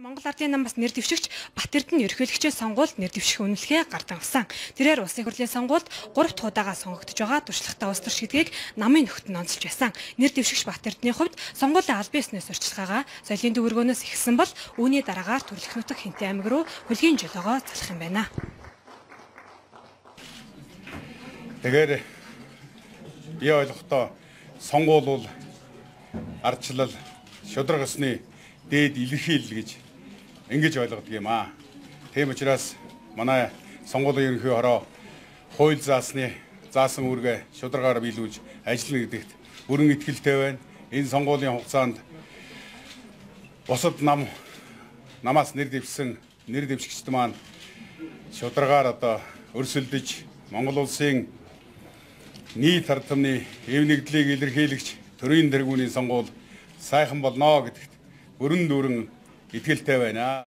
Монгол Ардын намаас нэр дэвшигч Батэрдэн ерөнхийлөгчийн сонгуульд нэр дэвших үнэлгээ гардан авсан. Тэрээр улсын хурлын сонгуульд 3 дахь удаага сонгогдож байгаа туршлагатай улс төр шийдгийг намын нөхөд нь онцолж байсан. Нэр дэвшигч Батэрдний хувьд сонгуулийн албан ёсны сурчлагаагаа соёлын дүүргөөс ихсэн бол үүний дараагаар төрөлх нутаг Хинтээ аймаг руу хөлгийн жолоогоо залах юм байна. Тэгэхээр би ойлгохдоо сонгуул бол ардчлал шудраг ёсны дээд илэрхийлэл гэж ингэж ойлгодог юм аа. Тийм учраас манай сонгуулийн ерөнхий хороо хууль заасан үүргээ шударгаар биелүүлж ажиллана гэдэгт бүрэн итгэлтэй байна. Энэ сонгуулийн хугацаанд бусад намаас нэр дэвшигчд маань шударгаар өрсөлдөж Монгол улсын нийт ард түмний эв нэгдлийг илэрхийлэгч төрийн тэргүүний сонгуул сайхан болно гэдэгт бүрэн дүүрэн итгэлтэй байна.